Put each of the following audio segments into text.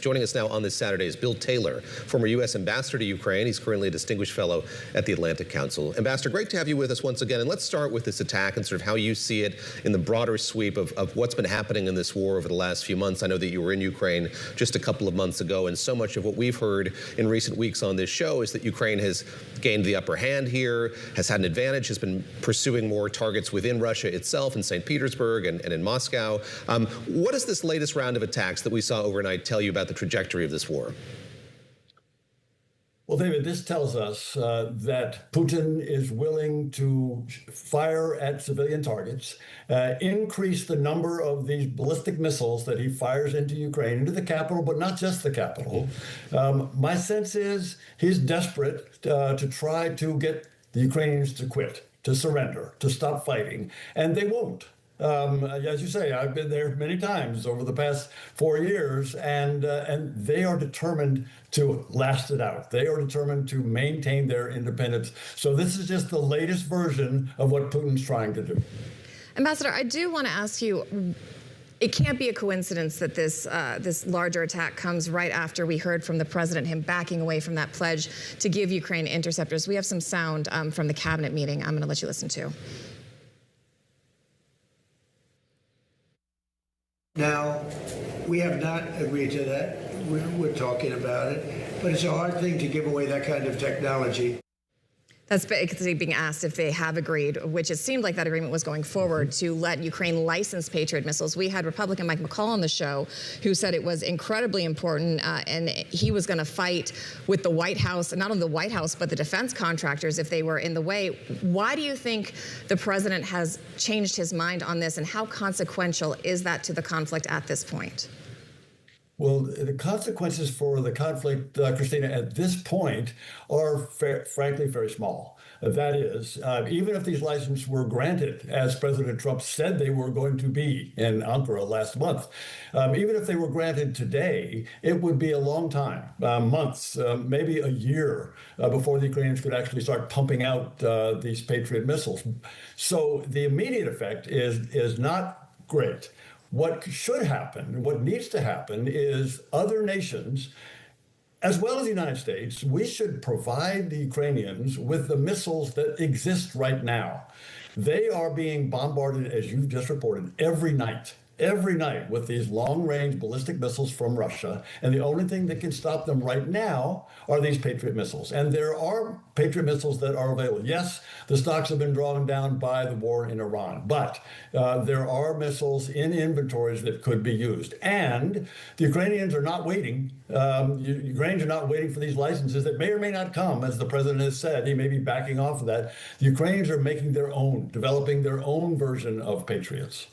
Joining us now on this Saturday is Bill Taylor, former U.S. ambassador to Ukraine. He's currently a distinguished fellow at the Atlantic Council. Ambassador, great to have you with us once again. And let's start with this attack and sort of how you see it in the broader sweep of what's been happening in this war over the last few months. I know that you were in Ukraine just a couple of months ago, and so much of what we've heard in recent weeks on this show is that Ukraine has gained the upper hand here, has had an advantage, has been pursuing more targets within Russia itself, in St. Petersburg and in Moscow. What does this latest round of attacks that we saw overnight tell you about the trajectory of this war? Well, David, this tells us that Putin is willing to fire at civilian targets, increase the number of these ballistic missiles that he fires into Ukraine, into the capital, but not just the capital. My sense is he's desperate to try to get the Ukrainians to quit, to surrender, to stop fighting, and they won't. As you say, I've been there many times over the past 4 years, and they are determined to last it out. They are determined to maintain their independence. So this is just the latest version of what Putin's trying to do. Ambassador, I do want to ask you, it can't be a coincidence that this larger attack comes right after we heard from the president, him backing away from that pledge to give Ukraine interceptors. We have some sound from the cabinet meeting I'm going to let you listen to. Now, we have not agreed to that. We're talking about it, but it's a hard thing to give away that kind of technology. That's basically being asked if they have agreed, which it seemed like that agreement was going forward, to let Ukraine license Patriot missiles. We had Republican Mike McCall on the show who said it was incredibly important, and he was going to fight with the White House, not only the White House, but the defense contractors if they were in the way. Why do you think the president has changed his mind on this, and how consequential is that to the conflict at this point? Well, the consequences for the conflict, Christina, at this point are frankly very small. That is, even if these licenses were granted, as President Trump said they were going to be in Ankara last month, even if they were granted today, it would be a long time, months, maybe a year, before the Ukrainians could actually start pumping out these Patriot missiles. So the immediate effect is not great. What should happen, what needs to happen, is other nations, as well as the United States, we should provide the Ukrainians with the missiles that exist right now. They are being bombarded, as you've just reported, every night with these long-range ballistic missiles from Russia. And the only thing that can stop them right now are these Patriot missiles. And there are Patriot missiles that are available. Yes, the stocks have been drawn down by the war in Iran, but there are missiles in inventories that could be used. And the Ukrainians are not waiting. Ukrainians are not waiting for these licenses that may or may not come, as the president has said. He may be backing off of that. The Ukrainians are making their own, developing their own version of Patriots.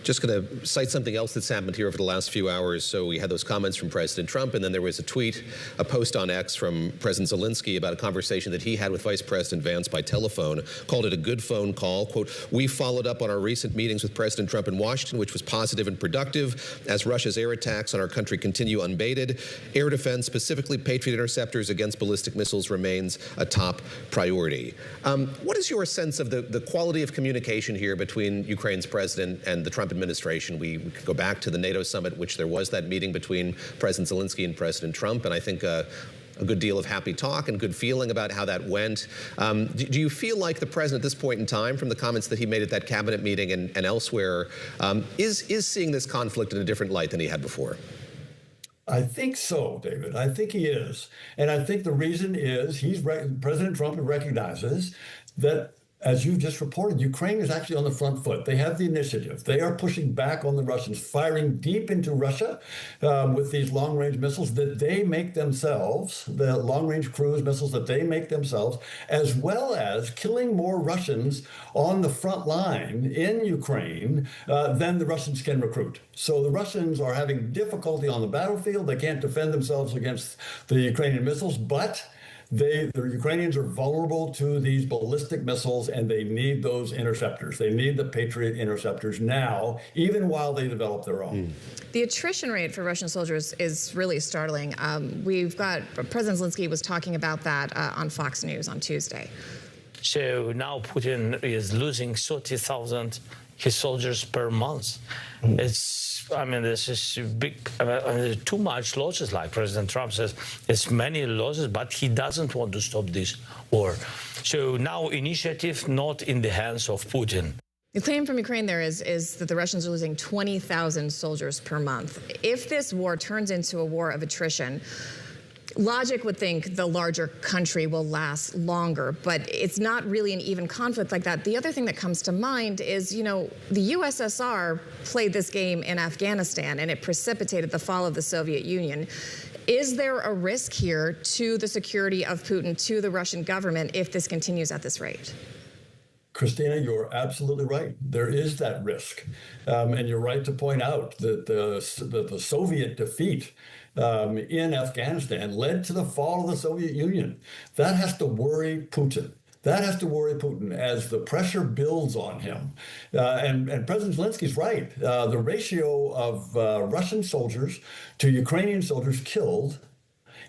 Just going to cite something else that's happened here over the last few hours. So we had those comments from President Trump, and then there was a post on X from President Zelensky about a conversation that he had with Vice President Vance by telephone, called it a good phone call. Quote, "We followed up on our recent meetings with President Trump in Washington, which was positive and productive, as Russia's air attacks on our country continue unabated. Air defense, specifically Patriot interceptors against ballistic missiles, remains a top priority." What is your sense of the quality of communication here between Ukraine's president and the Trump administration? We could go back to the NATO summit, which there was that meeting between President Zelensky and President Trump, and I think a good deal of happy talk and good feeling about how that went. Do you feel like the president at this point in time, from the comments that he made at that cabinet meeting and elsewhere, is seeing this conflict in a different light than he had before? I think so, David. I think he is. And I think the reason is President Trump recognizes that, as you've just reported, Ukraine is actually on the front foot. They have the initiative. They are pushing back on the Russians, firing deep into Russia with these long-range missiles that they make themselves, the long-range cruise missiles that they make themselves, as well as killing more Russians on the front line in Ukraine than the Russians can recruit. So the Russians are having difficulty on the battlefield. They can't defend themselves against the Ukrainian missiles, but the Ukrainians are vulnerable to these ballistic missiles, and they need those interceptors. They need the Patriot interceptors now, even while they develop their own. The attrition rate for Russian soldiers is really startling. We've got President Zelensky was talking about that on Fox News on Tuesday. So now Putin is losing 30,000 his soldiers per month. I mean, this is big, too much losses, like President Trump says. It's many losses, but he doesn't want to stop this war. So now initiative not in the hands of Putin. The claim from Ukraine there is that the Russians are losing 20,000 soldiers per month. If this war turns into a war of attrition, logic would think the larger country will last longer, but it's not really an even conflict like that. The other thing that comes to mind is, you know, the USSR played this game in Afghanistan, and it precipitated the fall of the Soviet Union. Is there a risk here to the security of Putin, to the Russian government, if this continues at this rate? Christina, you're absolutely right. There is that risk. And you're right to point out that the Soviet defeat in Afghanistan led to the fall of the Soviet Union. That has to worry Putin. That has to worry Putin as the pressure builds on him. And President Zelensky's right. The ratio of Russian soldiers to Ukrainian soldiers killed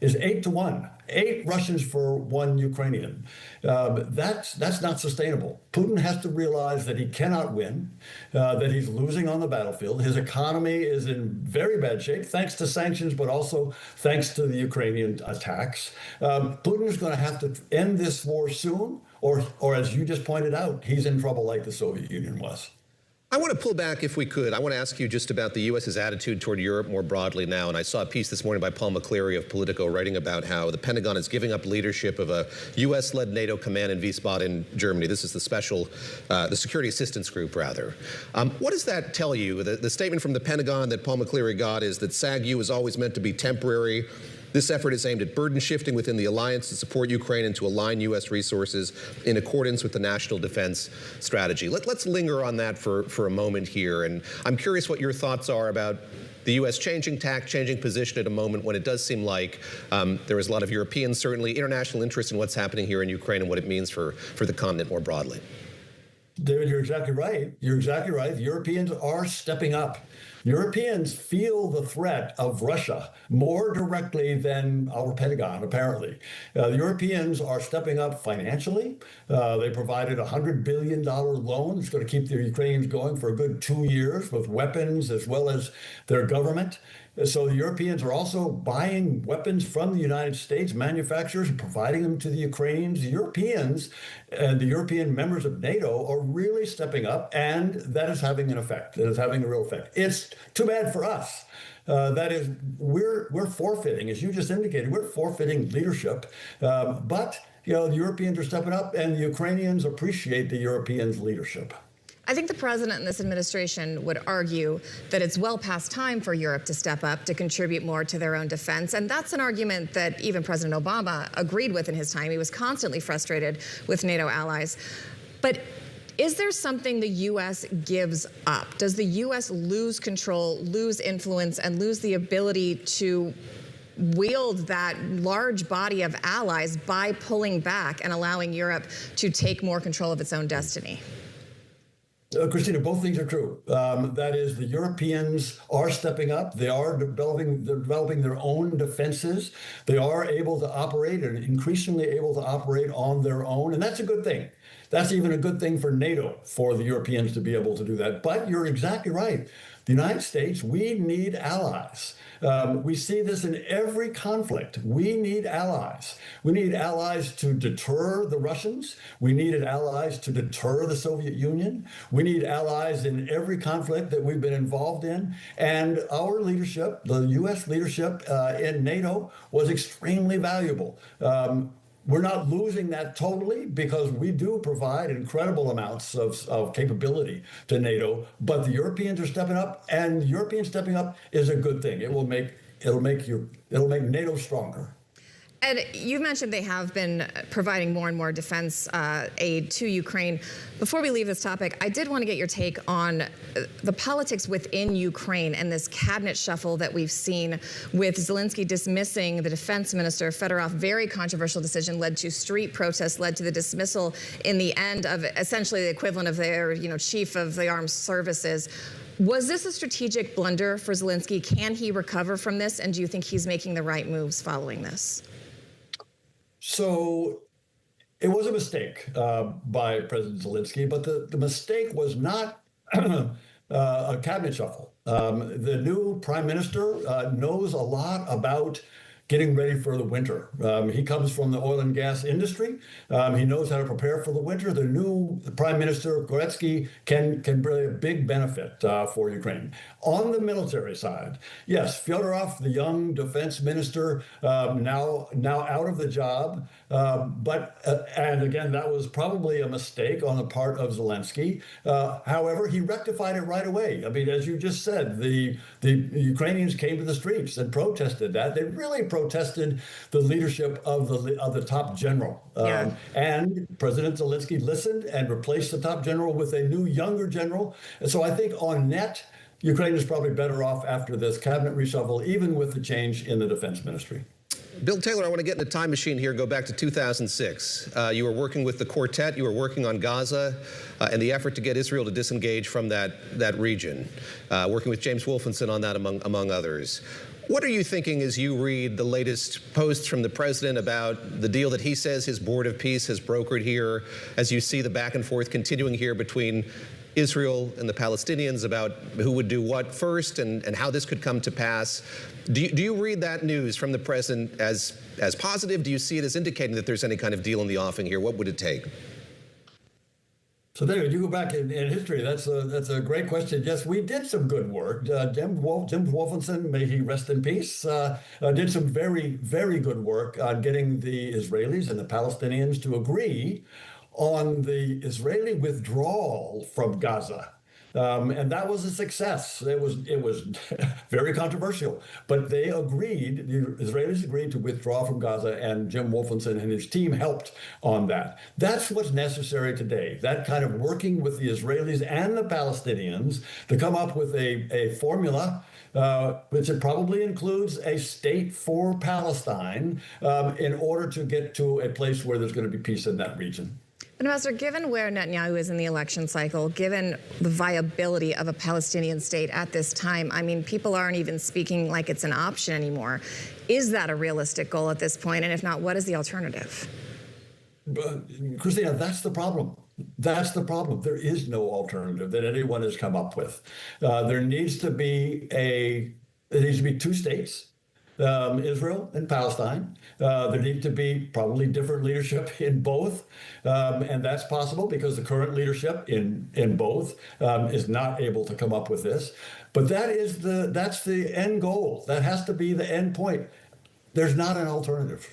is 8-to-1. 8 Russians for 1 Ukrainian. That's not sustainable. Putin has to realize that he cannot win, that he's losing on the battlefield. His economy is in very bad shape, thanks to sanctions, but also thanks to the Ukrainian attacks. Putin is going to have to end this war soon, or as you just pointed out, he's in trouble like the Soviet Union was. I want to pull back, if we could. I want to ask you just about the U.S.'s attitude toward Europe more broadly now. And I saw a piece this morning by Paul McCleary of Politico writing about how the Pentagon is giving up leadership of a U.S.-led NATO command in Wiesbaden, Germany. This is the Security Assistance Group, rather. What does that tell you? The statement from the Pentagon that Paul McCleary got is that SAGU is always meant to be temporary. This effort is aimed at burden shifting within the alliance to support Ukraine and to align U.S. resources in accordance with the national defense strategy. Let's linger on that for a moment here. And I'm curious what your thoughts are about the U.S. changing tack, changing position at a moment when it does seem like there is a lot of Europeans, certainly international interest in what's happening here in Ukraine and what it means for the continent more broadly. David, you're exactly right. You're exactly right. The Europeans are stepping up. Europeans feel the threat of Russia more directly than our Pentagon, apparently. The Europeans are stepping up financially. They provided a $100 billion loan that's going to keep the Ukrainians going for a good 2 years with weapons as well as their government. So the Europeans are also buying weapons from the United States manufacturers and providing them to the Ukrainians. The Europeans and the European members of NATO are really stepping up, and that is having an effect. That is having a real effect. It's too bad for us. That is, we're forfeiting, as you just indicated, we're forfeiting leadership. But you know, the Europeans are stepping up, and the Ukrainians appreciate the Europeans' leadership. I think the president and this administration would argue that it's well past time for Europe to step up, to contribute more to their own defense. And that's an argument that even President Obama agreed with in his time. He was constantly frustrated with NATO allies. But is there something the U.S. gives up? Does the U.S. lose control, lose influence, and lose the ability to wield that large body of allies by pulling back and allowing Europe to take more control of its own destiny? Christina, both things are true. That is, the Europeans are stepping up. They are developing their own defenses. They are able to operate and increasingly able to operate on their own. And that's a good thing. That's even a good thing for NATO, for the Europeans to be able to do that. But you're exactly right. The United States, we need allies. We see this in every conflict. We need allies. We need allies to deter the Russians. We needed allies to deter the Soviet Union. We need allies in every conflict that we've been involved in. And our leadership, the U.S. leadership in NATO, was extremely valuable. We're not losing that totally because we do provide incredible amounts of capability to NATO, but the Europeans are stepping up, and Europeans stepping up is a good thing. It'll make NATO stronger. Ed, you mentioned they have been providing more and more defense aid to Ukraine. Before we leave this topic, I did want to get your take on the politics within Ukraine and this cabinet shuffle that we've seen with Zelensky dismissing the defense minister, Fedorov. Very controversial decision, led to street protests, led to the dismissal in the end of essentially the equivalent of their, chief of the armed services. Was this a strategic blunder for Zelensky? Can he recover from this? And do you think he's making the right moves following this? So it was a mistake by President Zelensky, but the mistake was not a cabinet shuffle. The new prime minister knows a lot about getting ready for the winter. He comes from the oil and gas industry. He knows how to prepare for the winter. The new Prime Minister, Goretzky, can bring a big benefit for Ukraine. On the military side, yes, Fyodorov, the young defense minister, now out of the job. And again, that was probably a mistake on the part of Zelensky. However, he rectified it right away. I mean, as you just said, the Ukrainians came to the streets and protested that. They really protested the leadership of the top general. And President Zelensky listened and replaced the top general with a new, younger general. And so I think on net, Ukraine is probably better off after this cabinet reshuffle, even with the change in the defense ministry. Bill Taylor, I want to get in a time machine here, go back to 2006. You were working with the quartet, you were working on Gaza and the effort to get Israel to disengage from that region, working with James Wolfenson on that, among others. What are you thinking as you read the latest posts from the president about the deal that he says his board of peace has brokered here, as you see the back and forth continuing here between Israel and the Palestinians about who would do what first and how this could come to pass? Do you read that news from the president as positive? Do you see it as indicating that there's any kind of deal in the offing here? What would it take? So there, you go back in history. That's a great question. Yes, we did some good work. Jim Wolfenson, may he rest in peace, did some very, very good work on getting the Israelis and the Palestinians to agree on the Israeli withdrawal from Gaza. And that was a success. It was very controversial, but they agreed, the Israelis agreed to withdraw from Gaza, and Jim Wolfenson and his team helped on that. That's what's necessary today, that kind of working with the Israelis and the Palestinians to come up with a formula which it probably includes a state for Palestine in order to get to a place where there's going to be peace in that region. Ambassador, given where Netanyahu is in the election cycle, given the viability of a Palestinian state at this time, I mean, people aren't even speaking like it's an option anymore. Is that a realistic goal at this point? And if not, what is the alternative? Christina, that's the problem. That's the problem. There is no alternative that anyone has come up with. There needs to be two states. Israel and Palestine. There need to be probably different leadership in both, and that's possible because the current leadership in both is not able to come up with this. But that's the end goal. That has to be the end point. There's not an alternative.